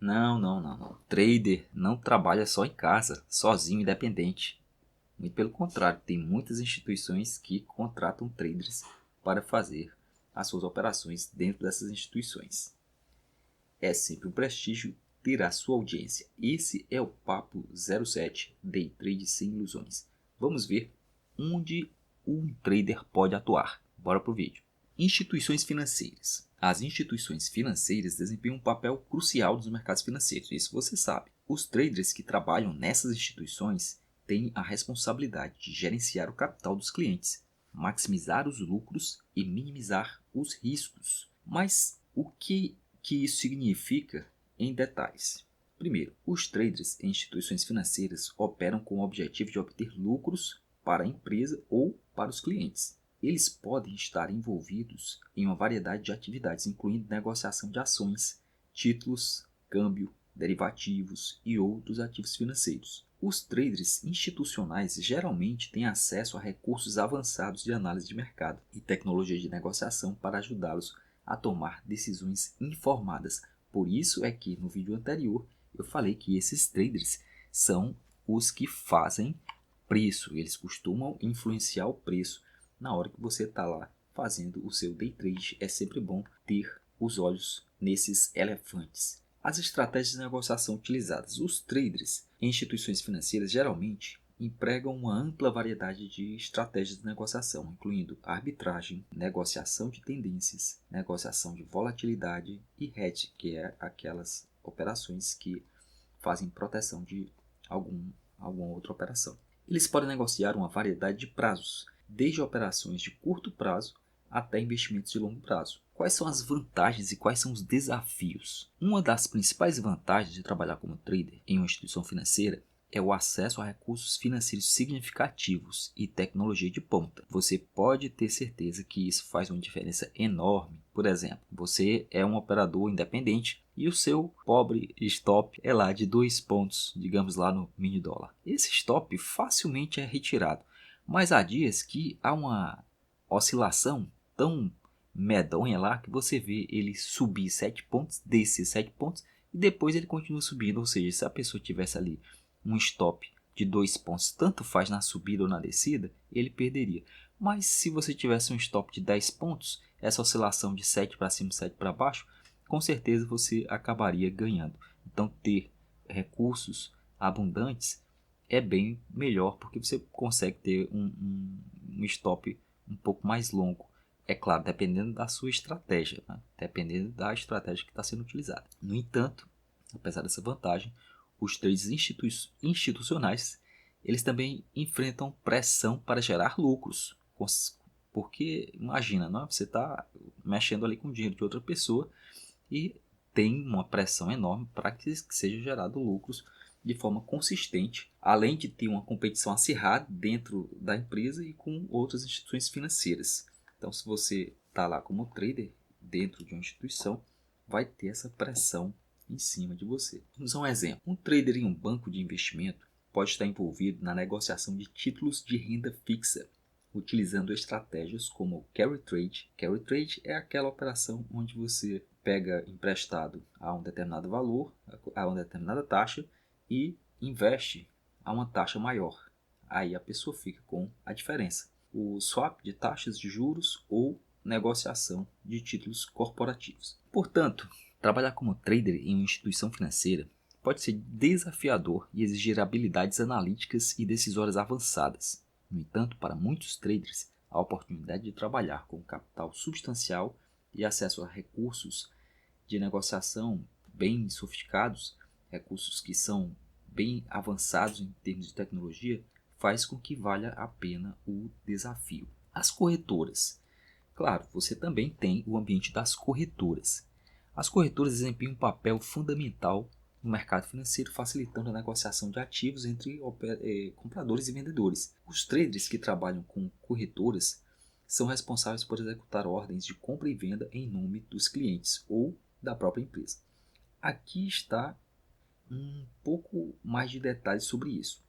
Não, não, não, não. Trader não trabalha só em casa, sozinho, independente. Muito pelo contrário, tem muitas instituições que contratam traders para fazer as suas operações dentro dessas instituições. É sempre um prestígio ter a sua audiência. Esse é o Papo 07, Day Trade Sem Ilusões. Vamos ver onde um trader pode atuar. Bora pro vídeo. Instituições financeiras. As instituições financeiras desempenham um papel crucial nos mercados financeiros, isso você sabe. Os traders que trabalham nessas instituições têm a responsabilidade de gerenciar o capital dos clientes, maximizar os lucros e minimizar os riscos. Mas o que isso significa em detalhes? Primeiro, os traders em instituições financeiras operam com o objetivo de obter lucros para a empresa ou para os clientes. Eles podem estar envolvidos em uma variedade de atividades, incluindo negociação de ações, títulos, câmbio, derivativos e outros ativos financeiros. Os traders institucionais geralmente têm acesso a recursos avançados de análise de mercado e tecnologia de negociação para ajudá-los a tomar decisões informadas. Por isso é que no vídeo anterior eu falei que esses traders são os que fazem preço, eles costumam influenciar o preço. Na hora que você está lá fazendo o seu day trade, é sempre bom ter os olhos nesses elefantes. As estratégias de negociação utilizadas. Os traders em instituições financeiras geralmente empregam uma ampla variedade de estratégias de negociação, incluindo arbitragem, negociação de tendências, negociação de volatilidade e hedge, que é aquelas operações que fazem proteção de alguma outra operação. Eles podem negociar uma variedade de prazos, desde operações de curto prazo até investimentos de longo prazo. Quais são as vantagens e quais são os desafios? Uma das principais vantagens de trabalhar como trader em uma instituição financeira é o acesso a recursos financeiros significativos e tecnologia de ponta. Você pode ter certeza que isso faz uma diferença enorme. Por exemplo, você é um operador independente e o seu pobre stop é lá de 2 pontos, digamos lá no mini dólar. Esse stop facilmente é retirado, mas há dias que há uma oscilação tão medonha lá que você vê ele subir 7 pontos, descer 7 pontos e depois ele continua subindo. Ou seja, se a pessoa tivesse ali um stop de 2 pontos, tanto faz na subida ou na descida, ele perderia. Mas se você tivesse um stop de 10 pontos, essa oscilação de 7 para cima, 7 para baixo, com certeza você acabaria ganhando. Então ter recursos abundantes é bem melhor, porque você consegue ter um stop um pouco mais longo. É claro, dependendo da sua estratégia, né? Dependendo da estratégia que está sendo utilizada. No entanto, apesar dessa vantagem, os trades institucionais eles também enfrentam pressão para gerar lucros. Porque imagina, não é? Você está mexendo ali com o dinheiro de outra pessoa e tem uma pressão enorme para que seja gerado lucros de forma consistente, além de ter uma competição acirrada dentro da empresa e com outras instituições financeiras. Então, se você está lá como trader dentro de uma instituição, vai ter essa pressão em cima de você. Vamos dar um exemplo. Um trader em um banco de investimento pode estar envolvido na negociação de títulos de renda fixa, utilizando estratégias como carry trade. Carry trade é aquela operação onde você pega emprestado a um determinado valor, a uma determinada taxa e investe a uma taxa maior. Aí a pessoa fica com a diferença. O swap de taxas de juros ou negociação de títulos corporativos. Portanto, trabalhar como trader em uma instituição financeira pode ser desafiador e exigir habilidades analíticas e decisórias avançadas. No entanto, para muitos traders, a oportunidade de trabalhar com capital substancial e acesso a recursos de negociação bem sofisticados, recursos que são bem avançados em termos de tecnologia, faz com que valha a pena o desafio. As corretoras. Claro, você também tem o ambiente das corretoras. As corretoras desempenham um papel fundamental no mercado financeiro, facilitando a negociação de ativos entre compradores e vendedores. Os traders que trabalham com corretoras são responsáveis por executar ordens de compra e venda em nome dos clientes ou da própria empresa. Aqui está um pouco mais de detalhes sobre isso.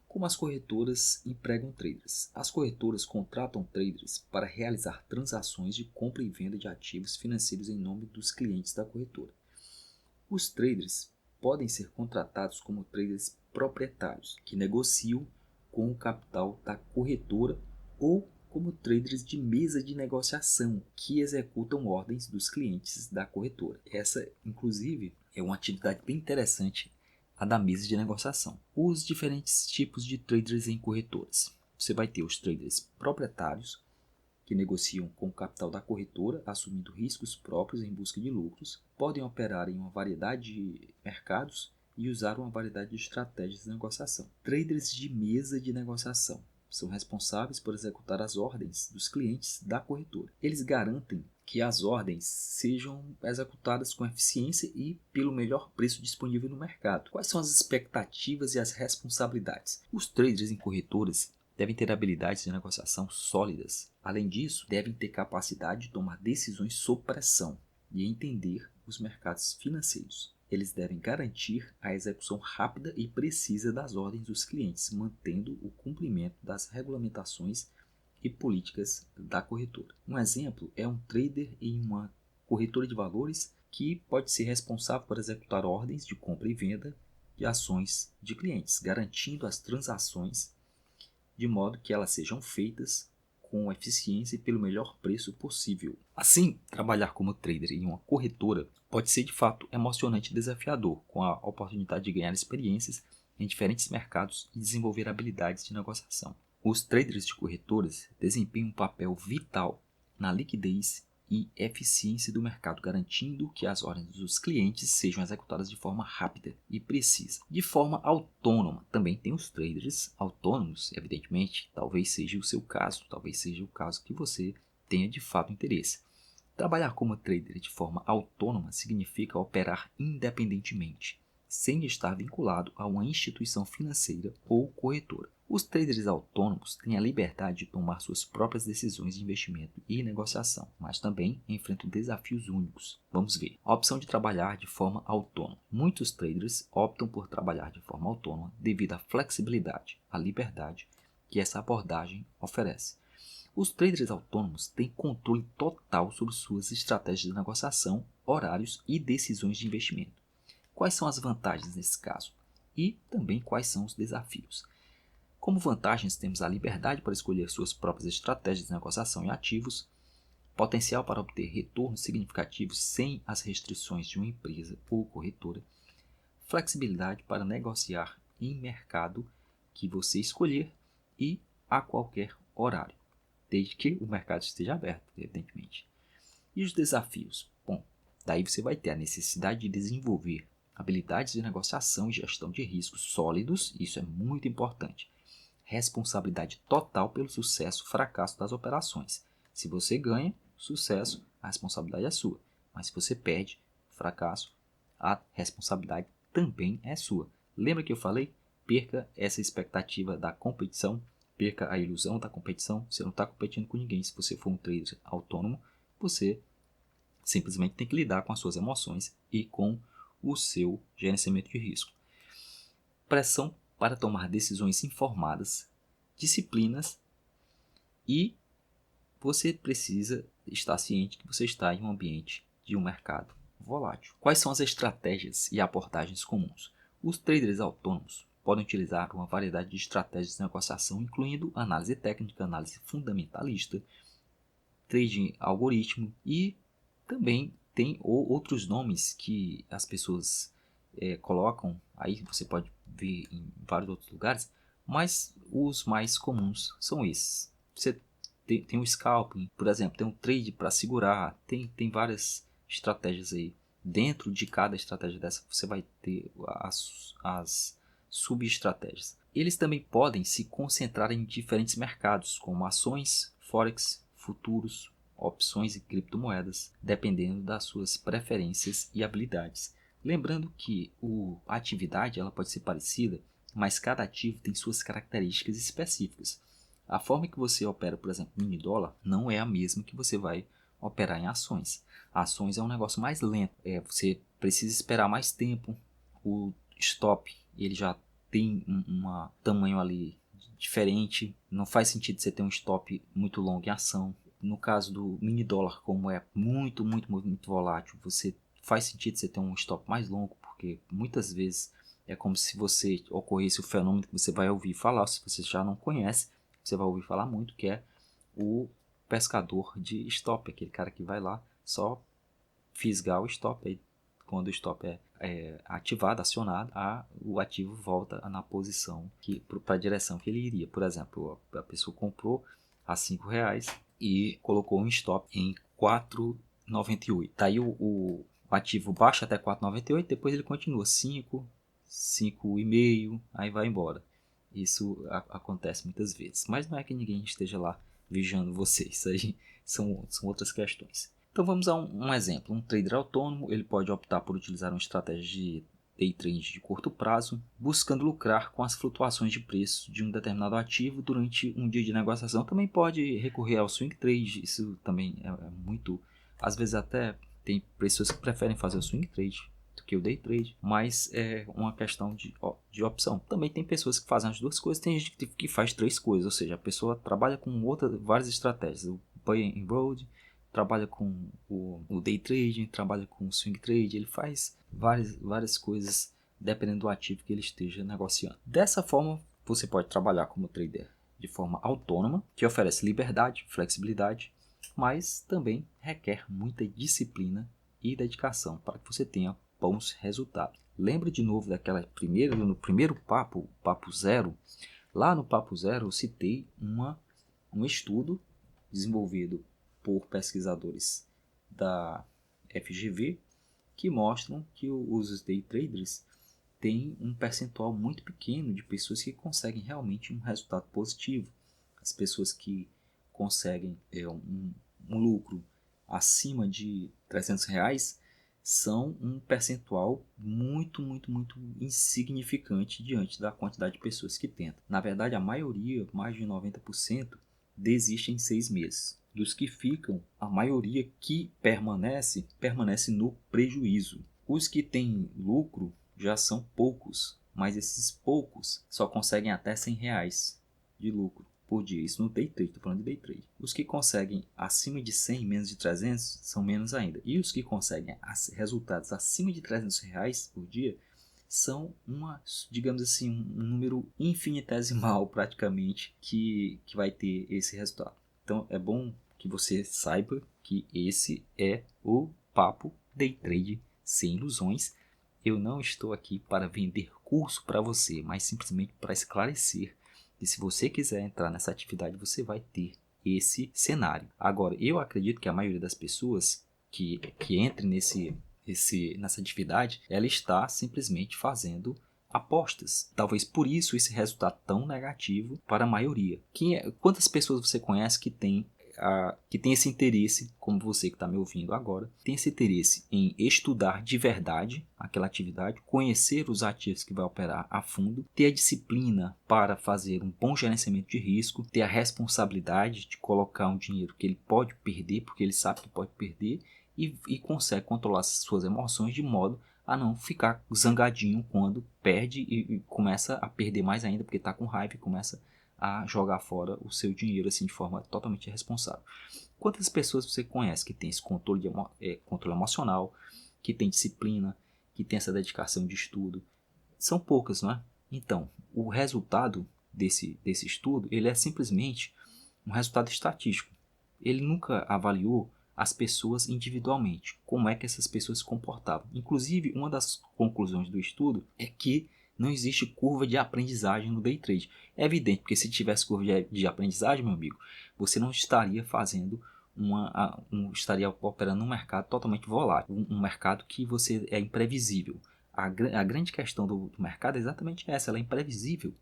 Como as corretoras empregam traders? As corretoras contratam traders para realizar transações de compra e venda de ativos financeiros em nome dos clientes da corretora. Os traders podem ser contratados como traders proprietários, que negociam com o capital da corretora, ou como traders de mesa de negociação, que executam ordens dos clientes da corretora. Essa, inclusive, é uma atividade bem interessante, a da mesa de negociação. Os diferentes tipos de traders em corretoras. Você vai ter os traders proprietários, que negociam com o capital da corretora, assumindo riscos próprios em busca de lucros, podem operar em uma variedade de mercados e usar uma variedade de estratégias de negociação. Traders de mesa de negociação são responsáveis por executar as ordens dos clientes da corretora. Eles garantem que as ordens sejam executadas com eficiência e pelo melhor preço disponível no mercado. Quais são as expectativas e as responsabilidades? Os traders em corretoras devem ter habilidades de negociação sólidas. Além disso, devem ter capacidade de tomar decisões sob pressão e entender os mercados financeiros. Eles devem garantir a execução rápida e precisa das ordens dos clientes, mantendo o cumprimento das regulamentações e políticas da corretora. Um exemplo é um trader em uma corretora de valores que pode ser responsável por executar ordens de compra e venda de ações de clientes, garantindo as transações de modo que elas sejam feitas com eficiência e pelo melhor preço possível. Assim, trabalhar como trader em uma corretora pode ser de fato emocionante e desafiador, com a oportunidade de ganhar experiências em diferentes mercados e desenvolver habilidades de negociação. Os traders de corretoras desempenham um papel vital na liquidez e eficiência do mercado, garantindo que as ordens dos clientes sejam executadas de forma rápida e precisa. De forma autônoma, também tem os traders autônomos, evidentemente, talvez seja o seu caso, talvez seja o caso que você tenha de fato interesse. Trabalhar como trader de forma autônoma significa operar independentemente, sem estar vinculado a uma instituição financeira ou corretora. Os traders autônomos têm a liberdade de tomar suas próprias decisões de investimento e negociação, mas também enfrentam desafios únicos. Vamos ver. A opção de trabalhar de forma autônoma. Muitos traders optam por trabalhar de forma autônoma devido à flexibilidade, à liberdade que essa abordagem oferece. Os traders autônomos têm controle total sobre suas estratégias de negociação, horários e decisões de investimento. Quais são as vantagens nesse caso? E também quais são os desafios? Como vantagens, temos a liberdade para escolher suas próprias estratégias de negociação e ativos, potencial para obter retornos significativos sem as restrições de uma empresa ou corretora, flexibilidade para negociar em mercado que você escolher e a qualquer horário, desde que o mercado esteja aberto, evidentemente. E os desafios? Bom, daí você vai ter a necessidade de desenvolver habilidades de negociação e gestão de riscos sólidos, isso é muito importante. Responsabilidade total pelo sucesso ou fracasso das operações. Se você ganha, sucesso, a responsabilidade é sua. Mas se você perde, fracasso, a responsabilidade também é sua. Lembra que eu falei? Perca essa expectativa da competição, perca a ilusão da competição. Você não está competindo com ninguém. Se você for um trader autônomo, você simplesmente tem que lidar com as suas emoções e com o seu gerenciamento de risco. Pressão para tomar decisões informadas, disciplinas, e você precisa estar ciente que você está em um ambiente de um mercado volátil. Quais são as estratégias e abordagens comuns? Os traders autônomos podem utilizar uma variedade de estratégias de negociação, incluindo análise técnica, análise fundamentalista, trading algoritmo, e também tem outros nomes que as pessoas colocam, aí você pode ver em vários outros lugares, mas os mais comuns são esses. Você tem o scalping, por exemplo, tem um trade para segurar, tem várias estratégias aí. Dentro de cada estratégia dessa você vai ter as sub-estratégias. Eles também podem se concentrar em diferentes mercados, como ações, forex, futuros, opções e criptomoedas, dependendo das suas preferências e habilidades. Lembrando que a atividade ela pode ser parecida, mas cada ativo tem suas características específicas. A forma que você opera, por exemplo, mini dólar, não é a mesma que você vai operar em ações. Ações é um negócio mais lento, você precisa esperar mais tempo, o stop ele já tem um tamanho ali diferente, não faz sentido você ter um stop muito longo em ação. No caso do mini dólar, como é muito volátil, você faz sentido você ter um stop mais longo, porque muitas vezes é como se você ocorresse o fenômeno que você vai ouvir falar, se você já não conhece, você vai ouvir falar muito, que é o pescador de stop, aquele cara que vai lá só fisgar o stop. Aí, quando o stop é ativado, acionado, o ativo volta na posição, para a direção que ele iria. Por exemplo, a pessoa comprou a R$5 e colocou um stop em 4,98. Tá aí o ativo baixa até 4,98, depois ele continua 5, 5,5, aí vai embora. Isso acontece muitas vezes, mas não é que ninguém esteja lá vigiando vocês, isso aí são outras questões. Então vamos a um exemplo. Um trader autônomo ele pode optar por utilizar uma estratégia de day trade de curto prazo, buscando lucrar com as flutuações de preço de um determinado ativo durante um dia de negociação. Também pode recorrer ao swing trade, isso também é muito... Às vezes até tem pessoas que preferem fazer o swing trade do que o day trade, mas é uma questão de opção. Também tem pessoas que fazem as duas coisas, tem gente que faz 3 coisas, ou seja, a pessoa trabalha com várias estratégias, o buy and hold, trabalha com o day trade, trabalha com o swing trade, ele faz várias coisas dependendo do ativo que ele esteja negociando. Dessa forma, você pode trabalhar como trader de forma autônoma, que oferece liberdade, flexibilidade, mas também requer muita disciplina e dedicação para que você tenha bons resultados. Lembra de novo no primeiro papo 0? Lá no papo 0 eu citei um estudo desenvolvido por pesquisadores da FGV que mostram que os day traders têm um percentual muito pequeno de pessoas que conseguem realmente um resultado positivo. As pessoas que conseguem um lucro acima de R$300 são um percentual muito insignificante diante da quantidade de pessoas que tentam. Na verdade, a maioria, mais de 90%, desiste em 6 meses. Dos que ficam, a maioria que permanece no prejuízo. Os que têm lucro já são poucos, mas esses poucos só conseguem até R$100 de lucro por dia. Isso no day trade, estou falando de day trade. Os que conseguem acima de 100, menos de 300, são menos ainda. E os que conseguem resultados acima de R$300 por dia são digamos assim, um número infinitesimal praticamente que vai ter esse resultado. Então é bom que você saiba que esse é o papo day trade sem ilusões. Eu não estou aqui para vender curso para você, mas simplesmente para esclarecer que se você quiser entrar nessa atividade, você vai ter esse cenário. Agora, eu acredito que a maioria das pessoas que entrem nessa atividade, ela está simplesmente fazendo apostas. Talvez por isso esse resultado tão negativo para a maioria. Quantas pessoas você conhece que tem esse interesse, como você que está me ouvindo agora, tem esse interesse em estudar de verdade aquela atividade, conhecer os ativos que vai operar a fundo, ter a disciplina para fazer um bom gerenciamento de risco, ter a responsabilidade de colocar um dinheiro que ele pode perder, porque ele sabe que pode perder, e consegue controlar suas emoções de modo a não ficar zangadinho quando perde e começa a perder mais ainda, porque está com raiva e começa a jogar fora o seu dinheiro assim de forma totalmente irresponsável. Quantas pessoas você conhece que tem esse controle emocional, que tem disciplina, que tem essa dedicação de estudo? São poucas, não é? Então, o resultado desse estudo, ele é simplesmente um resultado estatístico. Ele nunca avaliou as pessoas individualmente, como é que essas pessoas se comportavam. Inclusive, uma das conclusões do estudo é que não existe curva de aprendizagem no day trade. É evidente, porque se tivesse curva de aprendizagem, meu amigo, você não estaria fazendo estaria operando num mercado totalmente volátil, um mercado que você é imprevisível. A grande questão do mercado é exatamente essa, ela é imprevisível.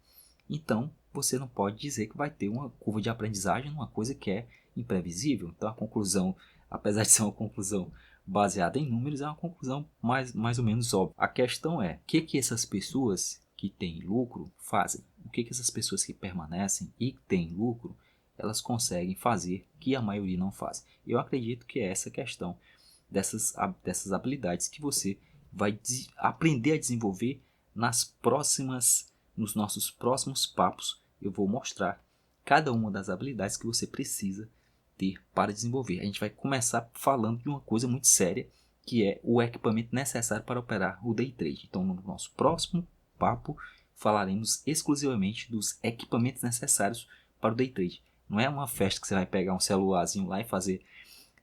Então, você não pode dizer que vai ter uma curva de aprendizagem numa coisa que é imprevisível. Então, a conclusão, apesar de ser uma conclusão baseada em números, é uma conclusão mais ou menos óbvia. A questão é, o que essas pessoas que têm lucro fazem? O que essas pessoas que permanecem e têm lucro, elas conseguem fazer que a maioria não faz? Eu acredito que é essa questão dessas habilidades que você vai aprender a desenvolver nos nossos próximos papos. Eu vou mostrar cada uma das habilidades que você precisa ter para desenvolver. A gente vai começar falando de uma coisa muito séria, que é o equipamento necessário para operar o Day Trade. Então, no nosso próximo papo, falaremos exclusivamente dos equipamentos necessários para o Day Trade. Não é uma festa que você vai pegar um celularzinho lá e fazer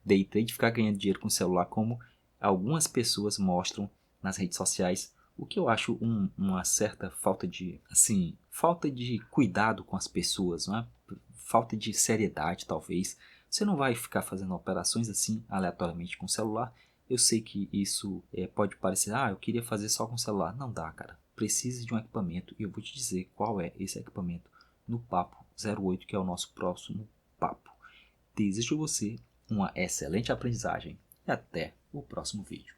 Day Trade e ficar ganhando dinheiro com o celular, como algumas pessoas mostram nas redes sociais, o que eu acho uma certa falta de cuidado com as pessoas, não é? Falta de seriedade, talvez. Você não vai ficar fazendo operações assim aleatoriamente com o celular. Eu sei que isso pode parecer, eu queria fazer só com o celular. Não dá, cara. Precisa de um equipamento e eu vou te dizer qual é esse equipamento no Papo 08, que é o nosso próximo papo. Desejo a você uma excelente aprendizagem e até o próximo vídeo.